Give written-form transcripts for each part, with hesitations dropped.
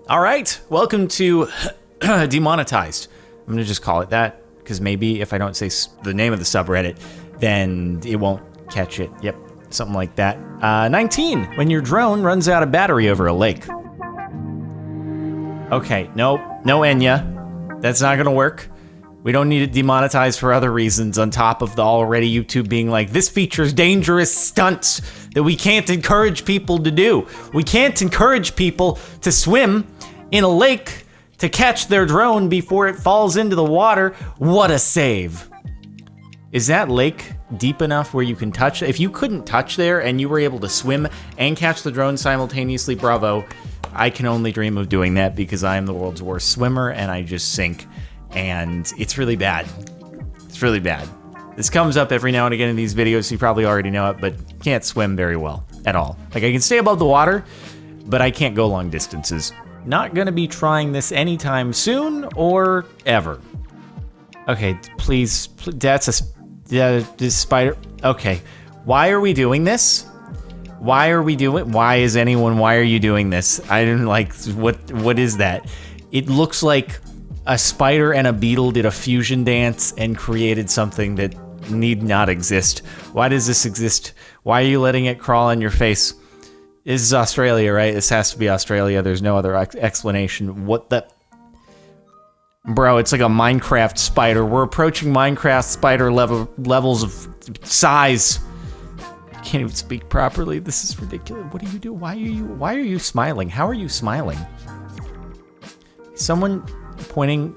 All right, welcome to Demonetized. I'm gonna just call it that, because maybe if I don't say the name of the subreddit, then it won't catch it. Yep, something like that. 19, when your drone runs out of battery over a lake. Okay, nope, no Enya. That's not gonna work. We don't need it demonetized for other reasons on top of the already YouTube being like, this features dangerous stunts that we can't encourage people to do. We can't encourage people to swim in a lake to catch their drone before it falls into the water. What a save. Is that lake deep enough where you can touch? If you couldn't touch there and you were able to swim and catch the drone simultaneously, bravo. I can only dream of doing that because I am the world's worst swimmer and I just sink. And it's really bad. It's really bad. This comes up every now and again in these videos, so you probably already know it, but can't swim very well at all. Like, I can stay above the water, but I can't go long distances. Not gonna be trying this anytime soon or ever. Okay, please, that's this spider. Okay, why are we doing this? Why are you doing this? I didn't like, what is that? It looks like a spider and a beetle did a fusion dance and created something that need not exist. Why does this exist? Why are you letting it crawl on your face? This is Australia, right? This has to be Australia. There's no other explanation. What the... Bro, it's like a Minecraft spider. We're approaching Minecraft spider levels of size. I can't even speak properly. This is ridiculous. What do you do? Why are you smiling? How are you smiling? Someone pointing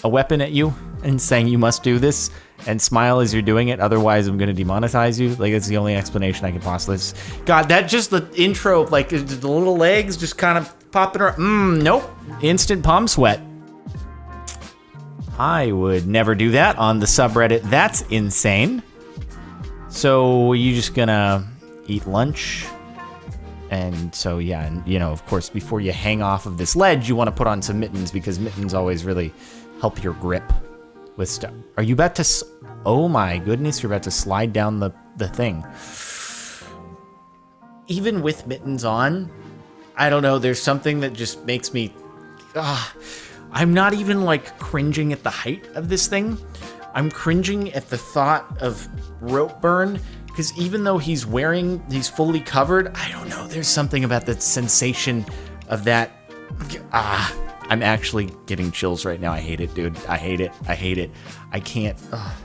a weapon at you and saying you must do this and smile as you're doing it, otherwise I'm gonna demonetize you. Like, that's the only explanation I can possibly... God, that just the intro, like the little legs just kind of popping around. Nope. Instant palm sweat. I would never do that on the subreddit. That's insane. So you just gonna eat lunch? And so, yeah, and you know, of course, before you hang off of this ledge, you want to put on some mittens because mittens always really help your grip with stuff. Are you about to... Oh my goodness, you're about to slide down the thing. Even with mittens on, I don't know, there's something that just makes me... I'm not even, like, cringing at the height of this thing. I'm cringing at the thought of rope burn. Because even though he's fully covered, I don't know, there's something about the sensation of that. I'm actually getting chills right now. I hate it, dude. I hate it. I hate it. I can't. Oh,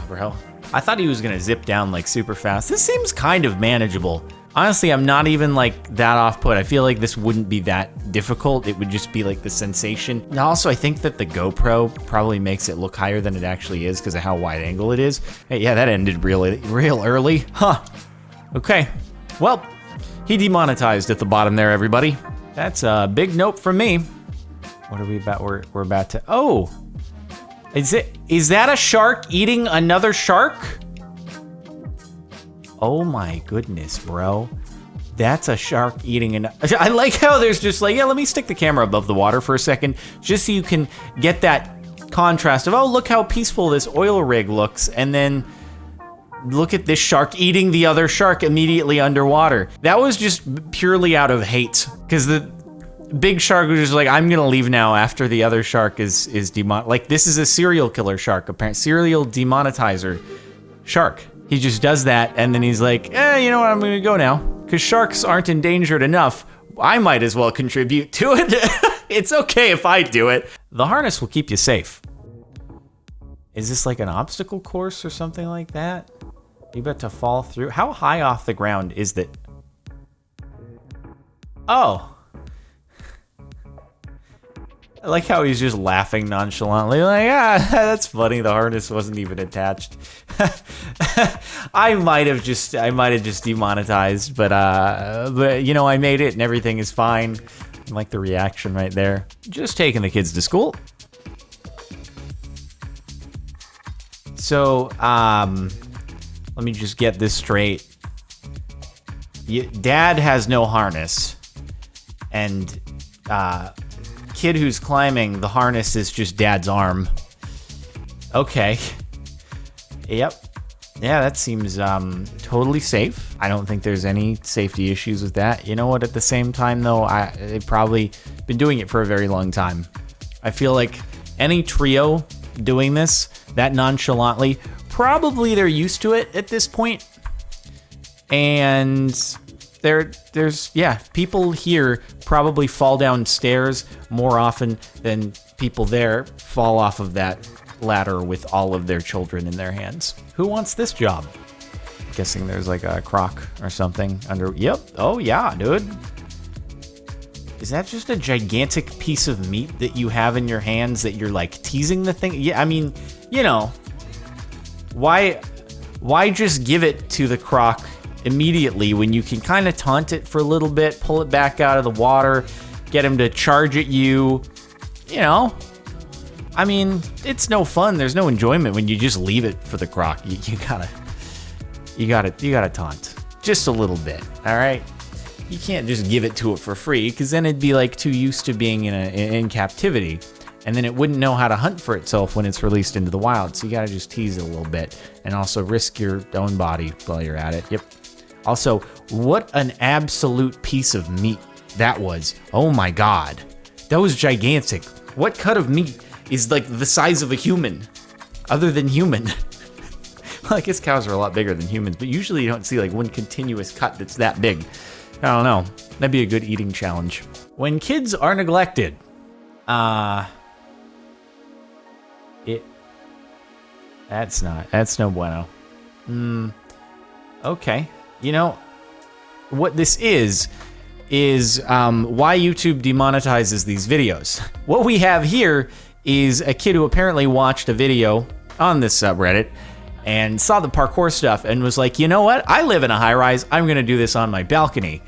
bro. I thought he was going to zip down, like, super fast. This seems kind of manageable. Honestly, I'm not even, like, that off-put. I feel like this wouldn't be that difficult. It would just be, like, the sensation. And also, I think that the GoPro probably makes it look higher than it actually is because of how wide angle it is. Hey, yeah, that ended real early. Huh. Okay. Well, he demonetized at the bottom there, everybody. That's a big nope from me. What are we about? We're about to... Oh! Is that a shark eating another shark? Oh my goodness, bro. That's a shark eating an... I like how there's just like, yeah, let me stick the camera above the water for a second, just so you can get that contrast of, oh, look how peaceful this oil rig looks, and then look at this shark eating the other shark immediately underwater. That was just purely out of hate, because the big shark was just like, I'm gonna leave now after the other shark is like, this is a serial killer shark, apparently. Serial demonetizer shark. He just does that, and then he's like, you know what, I'm gonna go now. Because sharks aren't endangered enough, I might as well contribute to it. It's okay if I do it. The harness will keep you safe. Is this like an obstacle course or something like that? You about to fall through? How high off the ground is that? Oh. I like how he's just laughing nonchalantly, like, that's funny, the harness wasn't even attached. I might have just demonetized, but you know, I made it and everything is fine. I like the reaction right there. Just taking the kids to school. So, let me just get this straight. Dad has no harness, and kid who's climbing, the harness is just dad's arm. Okay. Yep. Yeah, that seems totally safe. I don't think there's any safety issues with that. You know what? At the same time, though, they've probably been doing it for a very long time. I feel like any Qllyo doing this that nonchalantly, probably they're used to it at this point. And there's people here probably fall down stairs more often than people there fall off of that ladder with all of their children in their hands. Who wants this job? I'm guessing there's like a crock or something under. Yep. Oh yeah, dude. Is that just a gigantic piece of meat that you have in your hands that you're like teasing the thing? Yeah, I mean, you know, why just give it to the croc immediately when you can kind of taunt it for a little bit, pull it back out of the water, get him to charge at you, you know? I mean, it's no fun. There's no enjoyment when you just leave it for the croc. You gotta taunt just a little bit. All right. You can't just give it to it for free because then it'd be like too used to being in captivity, and then it wouldn't know how to hunt for itself when it's released into the wild. So you gotta just tease it a little bit and also risk your own body while you're at it. Yep. Also, what an absolute piece of meat that was. Oh my God. That was gigantic. What cut of meat is like the size of a human, other than human? Well, I guess cows are a lot bigger than humans, but usually you don't see like one continuous cut that's that big. I don't know. That'd be a good eating challenge. When kids are neglected, that's no bueno. Okay. You know, what this is why YouTube demonetizes these videos. What we have here is a kid who apparently watched a video on this subreddit and saw the parkour stuff and was like, you know what? I live in a high rise. I'm going to do this on my balcony.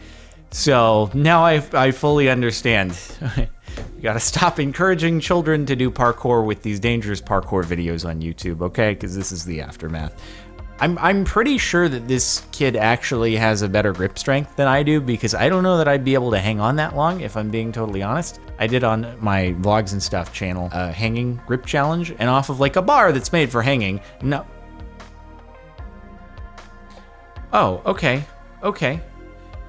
So now I fully understand. You got to stop encouraging children to do parkour with these dangerous parkour videos on YouTube, okay? Because this is the aftermath. I'm pretty sure that this kid actually has a better grip strength than I do, because I don't know that I'd be able to hang on that long, if I'm being totally honest. I did on my vlogs and stuff channel a hanging grip challenge, and off of like a bar that's made for hanging. No. Oh, okay. Okay.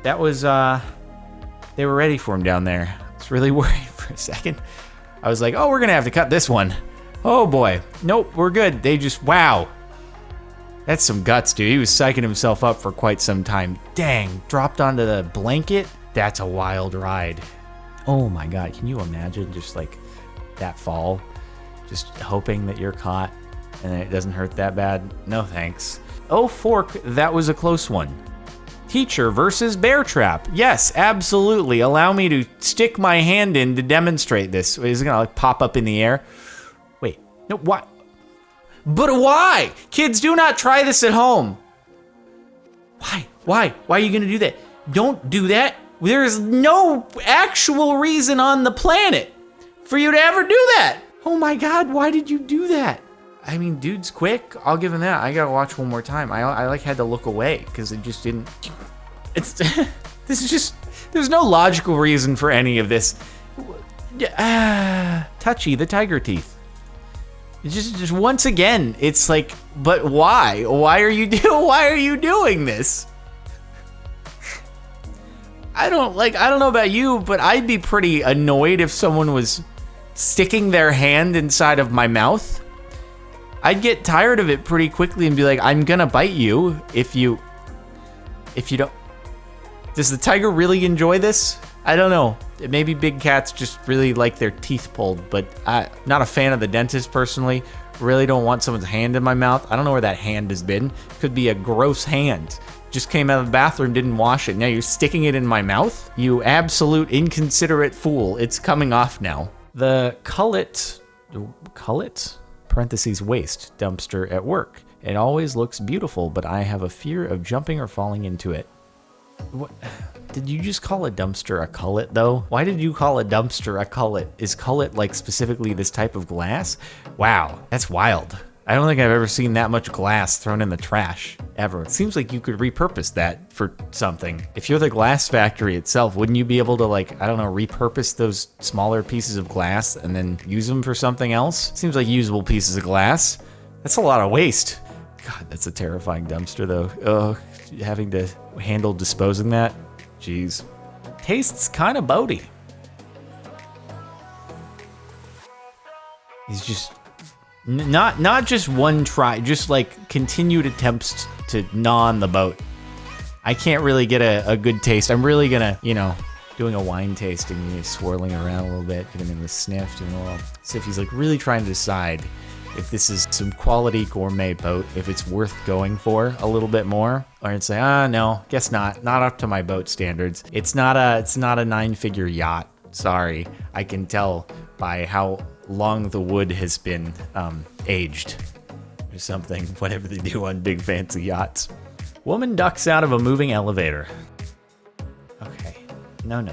That was, they were ready for him down there. I was really worried for a second. I was like, oh, we're gonna have to cut this one. Oh boy. Nope, we're good. They just, wow. That's some guts, dude. He was psyching himself up for quite some time. Dang, dropped onto the blanket? That's a wild ride. Oh my God, can you imagine just like that fall? Just hoping that you're caught and it doesn't hurt that bad? No thanks. Oh, fork, that was a close one. Teacher versus bear trap. Yes, absolutely. Allow me to stick my hand in to demonstrate this. Is it gonna like pop up in the air? Wait, no, what? But why? Kids, do not try this at home. Why? Why are you gonna do that? Don't do that. There's no actual reason on the planet for you to ever do that. Oh my God, why did you do that? I mean, dude's quick. I'll give him that. I gotta watch one more time. I like had to look away because it just didn't. It's this is just. There's no logical reason for any of this. Touchy the tiger teeth. Just once again, it's like, but why? Why are you doing this? I don't know about you, but I'd be pretty annoyed if someone was sticking their hand inside of my mouth. I'd get tired of it pretty quickly and be like, I'm gonna bite you if you don't. Does the tiger really enjoy this? I don't know. Maybe big cats just really like their teeth pulled, but I'm not a fan of the dentist personally. Really don't want someone's hand in my mouth. I don't know where that hand has been. Could be a gross hand. Just came out of the bathroom, didn't wash it. Now you're sticking it in my mouth? You absolute inconsiderate fool. It's coming off now. The Qllyo, parentheses waste, dumpster at work. It always looks beautiful, but I have a fear of jumping or falling into it. What? Did you just call a dumpster a Qllyo though? Why did you call a dumpster a Qllyo? Is Qllyo like specifically this type of glass? Wow, that's wild. I don't think I've ever seen that much glass thrown in the trash, ever. It seems like you could repurpose that for something. If you're the glass factory itself, wouldn't you be able to like, I don't know, repurpose those smaller pieces of glass and then use them for something else? Seems like usable pieces of glass. That's a lot of waste. God, that's a terrifying dumpster, though. Oh, having to handle disposing that. Jeez. Tastes kind of boaty. He's just not just one try, just like continued attempts to gnaw on the boat. I can't really get a good taste. I'm really gonna, you know, doing a wine tasting, swirling around a little bit, getting him to sniff, doing a little. So if he's like really trying to decide if this is some quality gourmet boat, if it's worth going for a little bit more, or it's like, no, guess not up to my boat standards. It's not a 9-figure yacht. Sorry, I can tell by how long the wood has been aged or something, whatever they do on big fancy yachts. Woman ducks out of a moving elevator. Okay, no.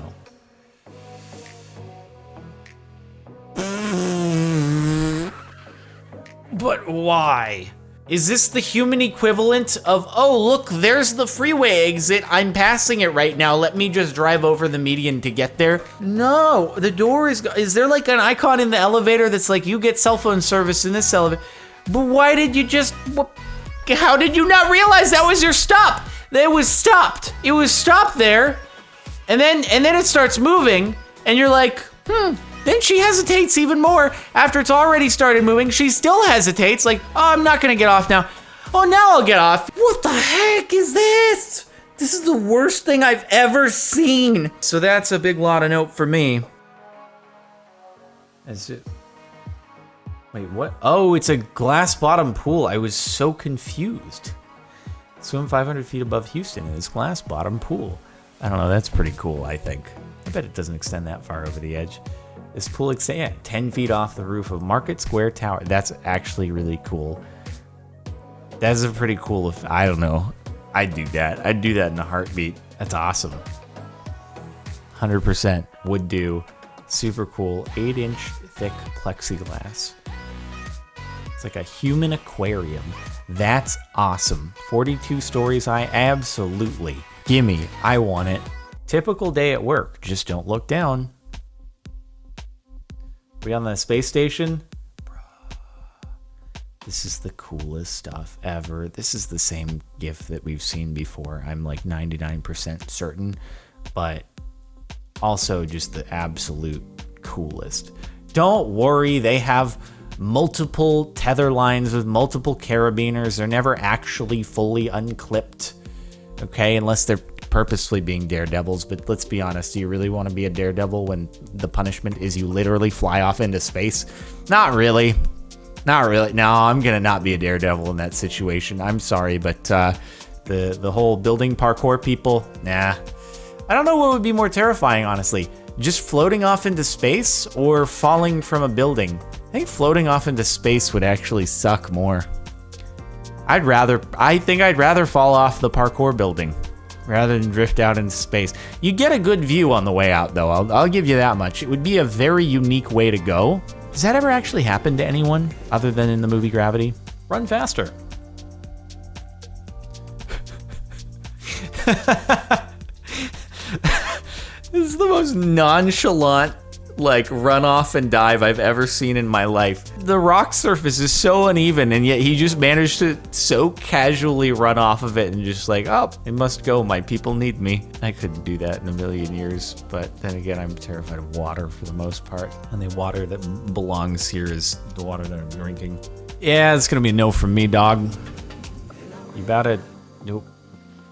But why? Is this the human equivalent of, oh, look, there's the freeway exit. I'm passing it right now. Let me just drive over the median to get there. No, the door is there like an icon in the elevator that's like, you get cell phone service in this elevator? But why did you just, how did you not realize that was your stop? That was stopped. It was stopped there. And then it starts moving and you're like, Then she hesitates even more. After it's already started moving, she still hesitates, like, oh, I'm not gonna get off now. Oh, now I'll get off. What the heck is this? This is the worst thing I've ever seen. So that's a big lot of note for me. Is it? Wait, what? Oh, it's a glass bottom pool. I was so confused. Swim 500 feet above Houston in this glass bottom pool. I don't know, that's pretty cool, I think. I bet it doesn't extend that far over the edge. This pool extends 10 feet off the roof of Market Square Tower. That's actually really cool. That's a pretty cool, I don't know. I'd do that. I'd do that in a heartbeat. That's awesome. 100% would do. Super cool. 8-inch thick plexiglass. It's like a human aquarium. That's awesome. 42 stories high. Absolutely. Gimme. I want it. Typical day at work. Just don't look down. We on the space station? This is the coolest stuff ever. This is the same GIF that we've seen before. I'm like 99% certain, but also just the absolute coolest. Don't worry, they have multiple tether lines with multiple carabiners. They're never actually fully unclipped, okay? Unless they're purposefully being daredevils, but let's be honest, do you really want to be a daredevil when the punishment is you literally fly off into space? Not really. Not really. No, I'm gonna not be a daredevil in that situation. I'm sorry, but the whole building parkour people, nah. I don't know what would be more terrifying, honestly. Just floating off into space or falling from a building? I think floating off into space would actually suck more. I think I'd rather fall off the parkour building rather than drift out into space. You get a good view on the way out, though. I'll give you that much. It would be a very unique way to go. Does that ever actually happen to anyone other than in the movie Gravity? Run faster. This is the most nonchalant, like, run off and dive I've ever seen in my life. The rock surface is so uneven, and yet he just managed to so casually run off of it and just like, oh, it must go, my people need me. I couldn't do that in a million years, but then again, I'm terrified of water for the most part. And the water that belongs here is the water that I'm drinking. Yeah, it's gonna be a no from me, dog. You about to, nope.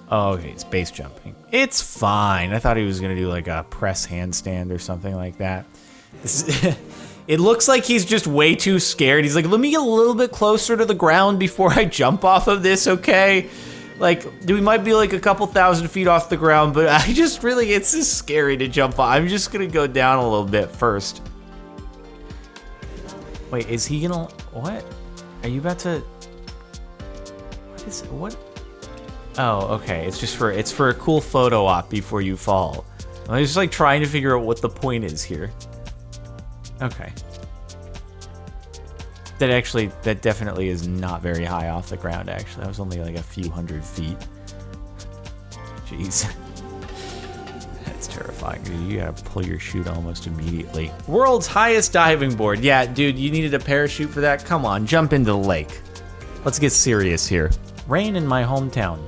Oh, okay, it's base jumping. It's fine. I thought he was gonna do like a press handstand or something like that. It looks like he's just way too scared. He's like, let me get a little bit closer to the ground before I jump off of this, okay? Like, we might be like a couple thousand feet off the ground, but I just really, it's just scary to jump off. I'm just gonna go down a little bit first. Wait, is he gonna, what? Are you about to, what is, what? Oh, okay, it's for a cool photo op before you fall. I'm just like trying to figure out what the point is here. Okay. That definitely is not very high off the ground, actually. That was only like a few hundred feet. Jeez. That's terrifying, dude. You gotta pull your chute almost immediately. World's highest diving board. Yeah, dude, you needed a parachute for that? Come on, jump into the lake. let's get serious here. Rain in my hometown.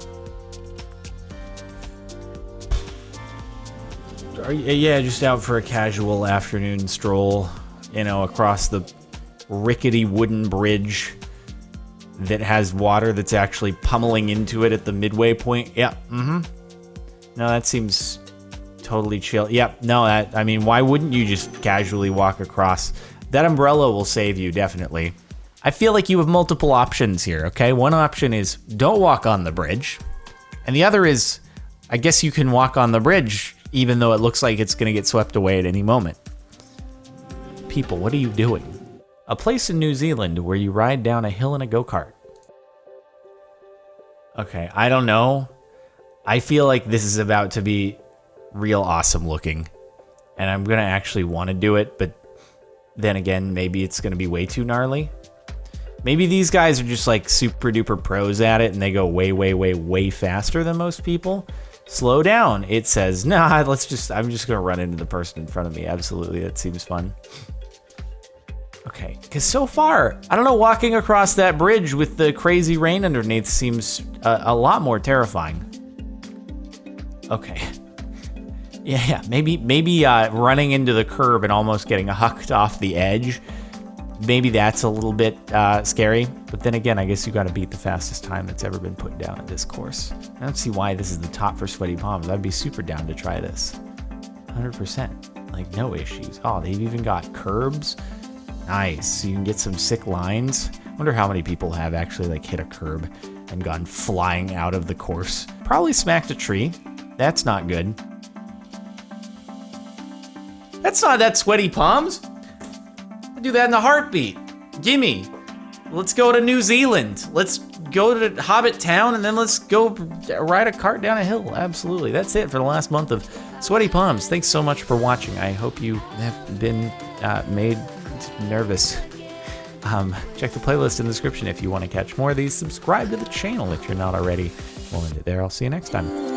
Yeah, just out for a casual afternoon stroll, you know, across the rickety wooden bridge that has water that's actually pummeling into it at the midway point. Yeah, No, that seems totally chill. Yep, no, I mean, why wouldn't you just casually walk across? That umbrella will save you, definitely. I feel like you have multiple options here, okay? One option is don't walk on the bridge. And the other is, I guess you can walk on the bridge even though it looks like it's gonna get swept away at any moment. People, what are you doing? A place in New Zealand where you ride down a hill in a go-kart. Okay, I don't know. I feel like this is about to be real awesome looking. And I'm gonna actually wanna do it, but then again, maybe it's gonna be way too gnarly. Maybe these guys are just like super duper pros at it and they go way, way, way, way faster than most people. Slow down. It says, nah, I'm just gonna run into the person in front of me. Absolutely, that seems fun. Okay, because so far, I don't know, walking across that bridge with the crazy rain underneath seems a lot more terrifying. Okay. Yeah, maybe running into the curb and almost getting hucked off the edge. Maybe that's a little bit scary. But then again, I guess you got to beat the fastest time that's ever been put down at this course. I don't see why this is the top for sweaty palms. I'd be super down to try this. 100%. Like, no issues. Oh, they've even got curbs. Nice. You can get some sick lines. I wonder how many people have actually like hit a curb and gone flying out of the course. Probably smacked a tree. That's not good. That's not that sweaty palms. I do that in a heartbeat. Gimme. Let's go to New Zealand. Let's go to Hobbit Town and then let's go ride a cart down a hill. Absolutely. That's it for the last month of Sweaty Palms. Thanks so much for watching. I hope you have been made nervous. Check the playlist in the description if you want to catch more of these. Subscribe to the channel if you're not already. We'll end it there. I'll see you next time.